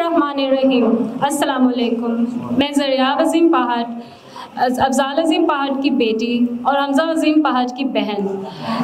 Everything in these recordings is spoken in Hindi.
बिस्मिल्लाहिर्रहमानिर्रहीम। अस्सलाम वालेकुम। मैं ज़रिया अज़ीम पहाड़, अफ़ज़ाल अज़ीम पहाड़ की बेटी और हमज़ा अज़ीम पहाड़ की बहन,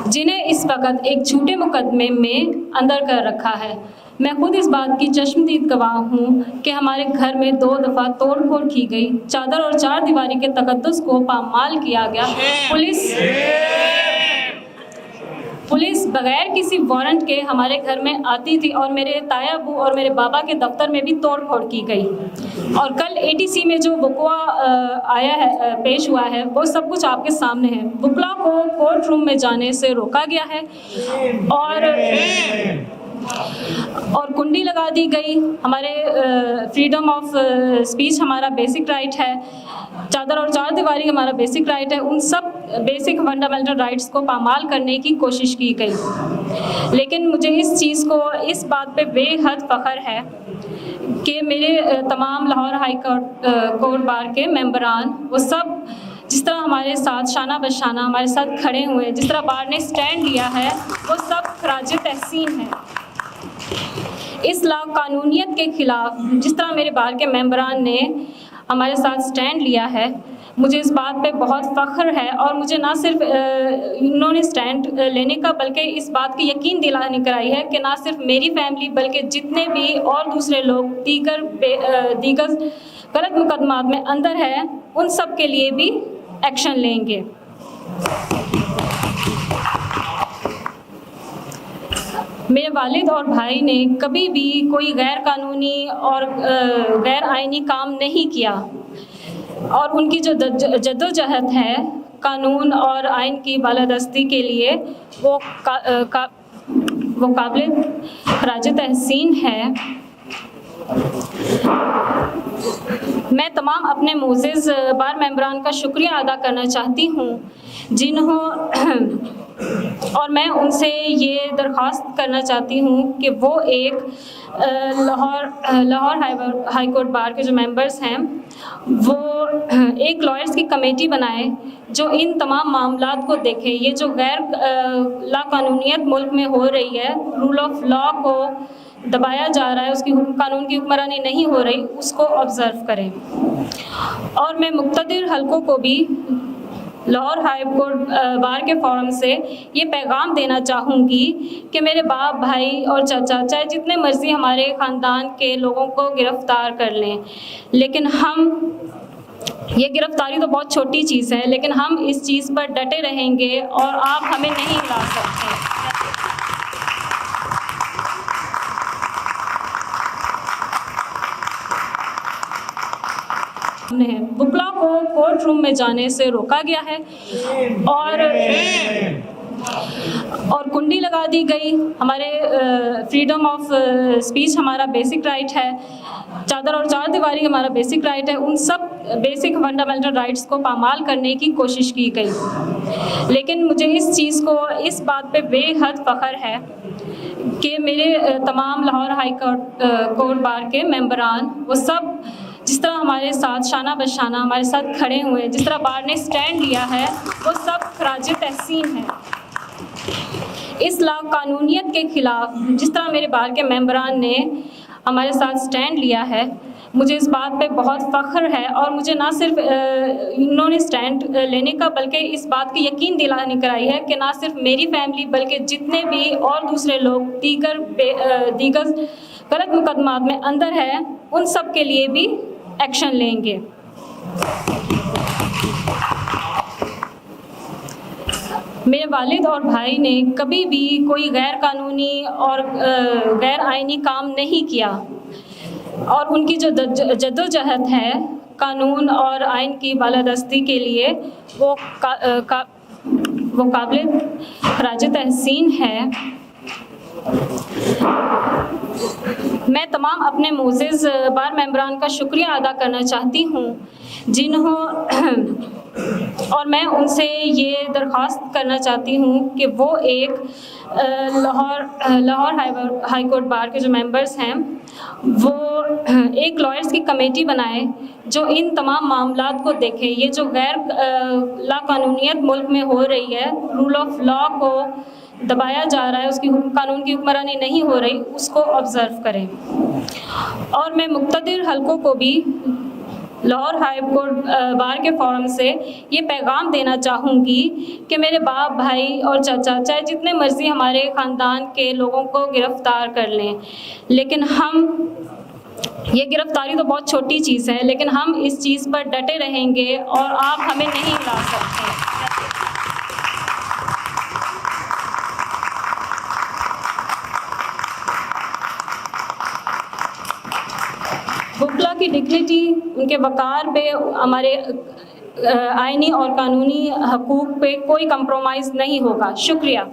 जिन्हें इस वक्त एक झूठे मुकदमे में अंदर कर रखा है। मैं खुद इस बात की चश्मदीद गवाह हूँ कि हमारे घर में 2 दफ़ा तोड़ फोड़ की गई, चादर और चार दीवारी के तक़द्दुस को पामाल किया गया। पुलिस बगैर किसी वारंट के हमारे घर में आती थी और मेरे ताया अबू और मेरे बाबा के दफ्तर में भी तोड़ फोड़ की गई। और कल ATC में जो वक़ुआ आया है, पेश हुआ है, वो सब कुछ आपके सामने है। वकला को कोर्ट रूम में जाने से रोका गया है और कुंडी लगा दी गई। हमारे फ्रीडम ऑफ स्पीच हमारा बेसिक राइट है, चादर और चार दीवारी हमारा बेसिक राइट है। उन सब बेसिक फंडामेंटल राइट्स को पामाल करने की कोशिश की गई। लेकिन मुझे इस बात पे बेहद फ़ख्र है कि मेरे तमाम लाहौर हाई कोर्ट बार के मेंबरान, वो सब जिस तरह हमारे साथ शाना बशाना हमारे साथ खड़े हुए, जिस तरह बार ने स्टैंड लिया है, वो सब खराज तहसीन है। इस लाकानूनियत के ख़िलाफ़ जिस तरह मेरे बार के मेंबरान ने हमारे साथ स्टैंड लिया है, मुझे इस बात पे बहुत फ़ख्र है। और मुझे ना सिर्फ इन्होंने स्टैंड लेने का, बल्कि इस बात की यकीन दिलानी कराई है कि ना सिर्फ मेरी फैमिली बल्कि जितने भी और दूसरे लोग दीगर गलत मुकदमात में अंदर है, उन सब के लिए भी एक्शन लेंगे। मेरे वालिद और भाई ने कभी भी कोई गैर कानूनी और गैर आइनी काम नहीं किया और उनकी जो जद्दोजहद है कानून और आइन की बालादस्ती के लिए, वो काबिल खराज तहसीन है। मैं तमाम अपने मोअज़्ज़िज़ बार मेंबरान का शुक्रिया अदा करना चाहती हूँ और मैं उनसे ये दरख्वास्त करना चाहती हूँ कि वो एक लाहौर हाई कोर्ट बार के जो मेंबर्स हैं, वो एक लॉयर्स की कमेटी बनाए जो इन तमाम मामलात को देखे। ये जो गैर लाकानूनियत मुल्क में हो रही है, रूल ऑफ लॉ को दबाया जा रहा है, उसकी कानून की हुक्मरानी नहीं हो रही, उसको ऑब्ज़र्व करें। और मैं मुक़्तदिर हलकों को भी लाहौर हाई कोर्ट बार के फोरम से ये पैगाम देना चाहूँगी कि मेरे बाप, भाई और चाचा चाहे जितने मर्ज़ी हमारे ख़ानदान के लोगों को गिरफ़्तार कर लें, लेकिन ये गिरफ़्तारी तो बहुत छोटी चीज़ है, लेकिन हम इस चीज़ पर डटे रहेंगे और आप हमें नहीं हिला सकते। वकला को कोर्ट रूम में जाने से रोका गया है और कुंडी लगा दी गई। हमारे फ्रीडम ऑफ स्पीच हमारा बेसिक राइट है, चादर और चार दीवारी हमारा बेसिक राइट है। उन सब बेसिक फंडामेंटल राइट्स को पामाल करने की कोशिश की गई। लेकिन मुझे इस बात पे बेहद फ़ख्र है कि मेरे तमाम लाहौर हाई कोर्ट बार के मेंबरान, वो सब जिस तरह हमारे साथ शाना बशाना हमारे साथ खड़े हुए, जिस तरह बार ने स्टैंड लिया है, वो सब खराज तहसीन है। इस लाकानूनियत के ख़िलाफ़ जिस तरह मेरे बार के मेंबरान ने हमारे साथ स्टैंड लिया है, मुझे इस बात पे बहुत फ़ख्र है। और मुझे ना सिर्फ इन्होंने स्टैंड लेने का, बल्कि इस बात की यकीन दिलानी कराई है कि ना सिर्फ मेरी फैमिली बल्कि जितने भी और दूसरे लोग दीगर गलत मुकदमात में अंदर है, उन सब के लिए भी एक्शन लेंगे। मेरे वालिद और भाई ने कभी भी कोई गैर कानूनी और गैर आइनी काम नहीं किया और उनकी जो जद्दोजहद है कानून और आइन की बालादस्ती के लिए, वो काबिल खराज तहसीन है। मैं तमाम अपने मोअज़्ज़िज़ बार मेंबरान का शुक्रिया अदा करना चाहती हूँ और मैं उनसे ये दरख्वास्त करना चाहती हूँ कि वो एक लाहौर हाई कोर्ट बार के जो मेंबर्स हैं, वो एक लॉयर्स की कमेटी बनाए जो इन तमाम मामलात को देखे। ये जो गैर लाकानूनियत मुल्क में हो रही है, रूल ऑफ लॉ को दबाया जा रहा है, उसकी कानून की हुक्मरानी नहीं हो रही, उसको ऑब्ज़र्व करें। और मैं मुक़्तदिर हलकों को भी लाहौर हाई कोर्ट बार के फोरम से ये पैगाम देना चाहूँगी कि मेरे बाप, भाई और चाचा चाहे जितने मर्ज़ी हमारे ख़ानदान के लोगों को गिरफ़्तार कर लें, लेकिन ये गिरफ़्तारी तो बहुत छोटी चीज़ है, लेकिन हम इस चीज़ पर डटे रहेंगे और आप हमें नहीं हिला सकते। वकला की डिग्निटी, उनके वक़ार पे, हमारे आइनी और कानूनी हकूक़ पे कोई कंप्रोमाइज़ नहीं होगा। शुक्रिया।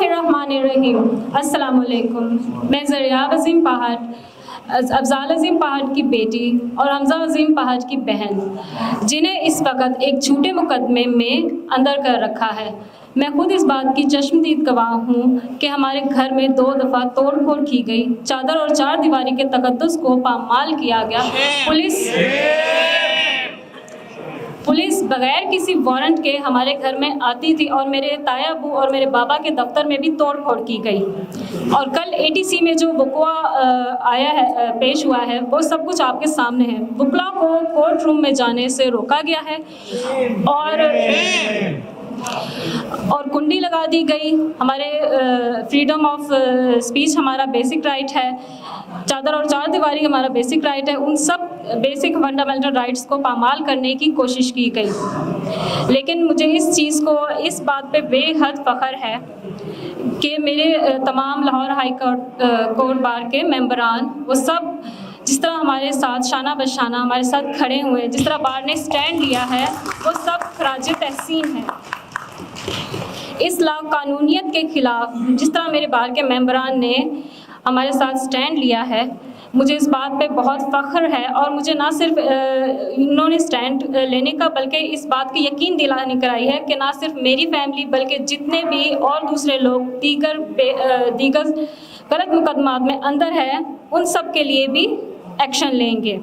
रहमानिर्रहीम। अस्सलाम वालेकुम। मैं ज़रिया वज़ीम पहाड़, अफ़ज़ाल अज़ीम पहाड़ की बेटी और हमज़ा अज़ीम पहाड़ की बहन, जिन्हें इस वक्त एक झूठे मुकदमे में अंदर कर रखा है, मैं खुद इस बात की चश्मदीद गवाह हूँ कि हमारे घर में 2 दफ़ा तोड़ फोड़ की गई, चादर और चार दीवारी के तक़द्दुस को पामाल किया गया। पुलिस बगैर किसी वारंट के हमारे घर में आती थी और मेरे ताया अबू और मेरे बाबा के दफ्तर में भी तोड़ फोड़ की गई। और कल ATC में जो वक़्वा आया है, पेश हुआ है, वो सब कुछ आपके सामने है। वकला को कोर्ट रूम में जाने से रोका गया है और कुंडी लगा दी गई। हमारे फ्रीडम ऑफ स्पीच हमारा बेसिक राइट है, चादर और चार दीवारी हमारा बेसिक राइट है, उन सब बेसिक फंडामेंटल राइट्स को पामाल करने की कोशिश की गई। लेकिन मुझे इस चीज़ को, इस बात पे बेहद फ़ख्र है कि मेरे तमाम लाहौर हाई कोर्ट बार के मेंबरान, वो सब जिस तरह हमारे साथ शाना बशाना हमारे साथ खड़े हुए, जिस तरह बार ने स्टैंड लिया है, वो सब खराज तहसीन है। इस लाकानूनियत के ख़िलाफ़ जिस तरह मेरे बार के मेंबरान ने हमारे साथ स्टैंड लिया है, मुझे इस बात पे बहुत फ़ख्र है। और मुझे ना सिर्फ इन्होंने स्टैंड लेने का, बल्कि इस बात की यकीन दिलानी कराई है कि ना सिर्फ मेरी फैमिली बल्कि जितने भी और दूसरे लोग दीगर गलत मुकदमात में अंदर हैं, उन सब के लिए भी एक्शन लेंगे।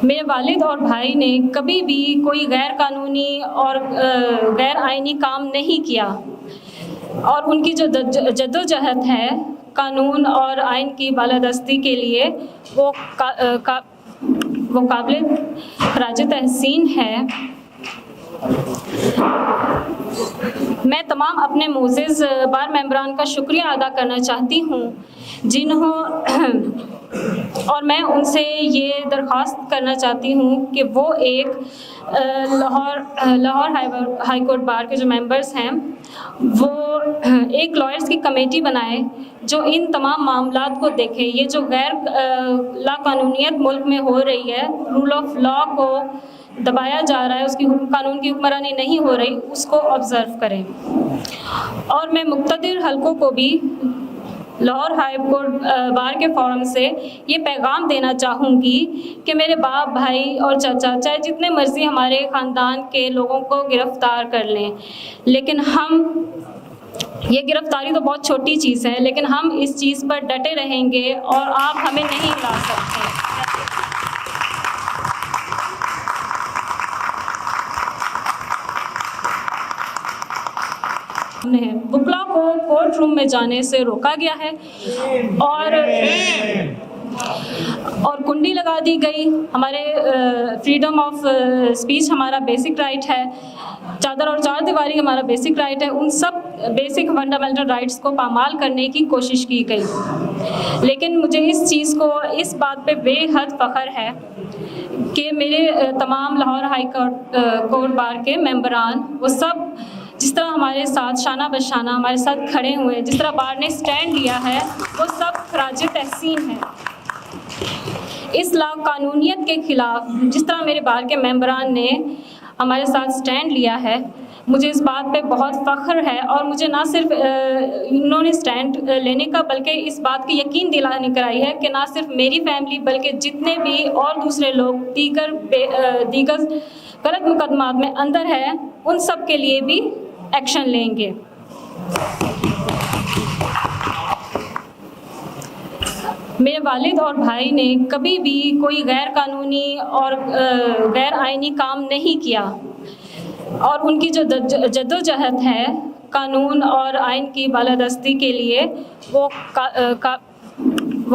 मेरे वालिद और भाई ने कभी भी कोई गैर कानूनी और गैर आइनी काम नहीं किया और उनकी जो जद्दोजहद है कानून और आइन की बालादस्ती के लिए, वो काबिल खराज तहसीन है। मैं तमाम अपने मोअज़्ज़िज़ बार मेंबरान का शुक्रिया अदा करना चाहती हूँ और मैं उनसे ये दरख्वास्त करना चाहती हूँ कि वो एक लाहौर हाई कोर्ट बार के जो मेंबर्स हैं, वो एक लॉयर्स की कमेटी बनाए जो इन तमाम मामलात को देखे। ये जो गैर लाकानूनियत मुल्क में हो रही है, रूल ऑफ लॉ को दबाया जा रहा है, उसकी कानून की हुक्मरानी नहीं हो रही, उसको ऑब्ज़र्व करें। और मैं मुक़्तदिर हलकों को भी लाहौर हाई कोर्ट बार के फोरम से ये पैगाम देना चाहूँगी कि मेरे बाप, भाई और चाचा चाहे जितने मर्ज़ी हमारे ख़ानदान के लोगों को गिरफ़्तार कर लें, लेकिन ये गिरफ़्तारी तो बहुत छोटी चीज़ है, लेकिन हम इस चीज़ पर डटे रहेंगे और आप हमें नहीं हिला सकते। वकला को कोर्ट रूम में जाने से रोका गया है और कुंडी लगा दी गई। हमारे फ्रीडम ऑफ स्पीच हमारा बेसिक राइट है, चादर और चार दीवारी हमारा बेसिक राइट है, उन सब बेसिक फंडामेंटल राइट्स को पामाल करने की कोशिश की गई। लेकिन मुझे इस चीज़ को, इस बात पे बेहद फ़ख्र है कि मेरे तमाम लाहौर हाई कोर्ट बार के मेंबरान, वो सब जिस तरह हमारे साथ शाना बशाना हमारे साथ खड़े हुए, जिस तरह बार ने स्टैंड लिया है, वो सब खराज तहसीन है। इस लाकानूनियत के ख़िलाफ़ जिस तरह मेरे बार के मेंबरान ने हमारे साथ स्टैंड लिया है, मुझे इस बात पे बहुत फ़ख्र है। और मुझे ना सिर्फ इन्होंने स्टैंड लेने का, बल्कि इस बात की यकीन दिलानी कराई है कि ना सिर्फ मेरी फैमिली बल्कि जितने भी और दूसरे लोग दीगर गलत मुकदमात में अंदर हैं, उन सब के लिए भी एक्शन लेंगे। मेरे वालिद और भाई ने कभी भी कोई गैर कानूनी और गैर आईनी काम नहीं किया और उनकी जो जद्दोजहद है कानून और आइन की बालादस्ती के लिए वो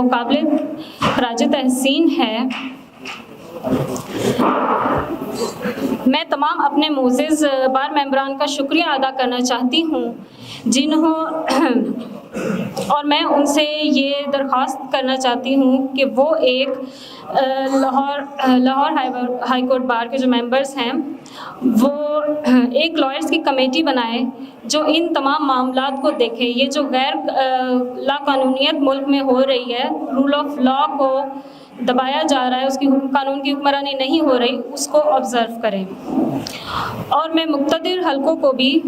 काबिल खराज तहसीन है। मैं तमाम अपने मोअज़्ज़िज़ बार मेंबरान का शुक्रिया अदा करना चाहती हूँ जिन्हों और मैं उनसे ये दरख्वास्त करना चाहती हूँ कि वो एक लाहौर हाई कोर्ट बार के जो मेंबर्स हैं वो एक लॉयर्स की कमेटी बनाए जो इन तमाम मामलात को देखे। ये जो गैर लाकानूनियत मुल्क में हो रही है, रूल ऑफ लॉ को दबाया जा रहा है, उसकी कानून की हुक्मरानी नहीं हो रही, उसको ऑब्ज़र्व करें। और मैं मुक़्तदिर हलकों को भी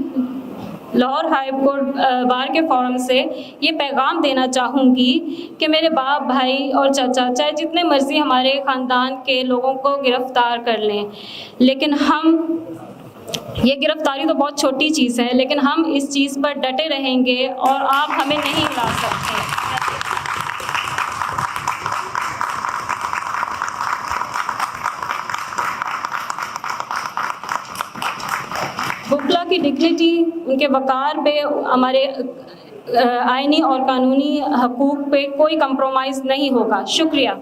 लाहौर हाई कोर्ट बार के फोरम से ये पैगाम देना चाहूँगी कि मेरे बाप भाई और चाचा चाहे जितने मर्ज़ी हमारे ख़ानदान के लोगों को गिरफ़्तार कर लें, लेकिन हम ये गिरफ़्तारी तो बहुत छोटी चीज़ है, लेकिन हम इस चीज़ पर डटे रहेंगे और आप हमें नहीं हिला सकते। वकला की डिग्निटी, उनके वक़ार पे, हमारे आइनी और कानूनी हकूक़ पे कोई कंप्रोमाइज़ नहीं होगा। शुक्रिया।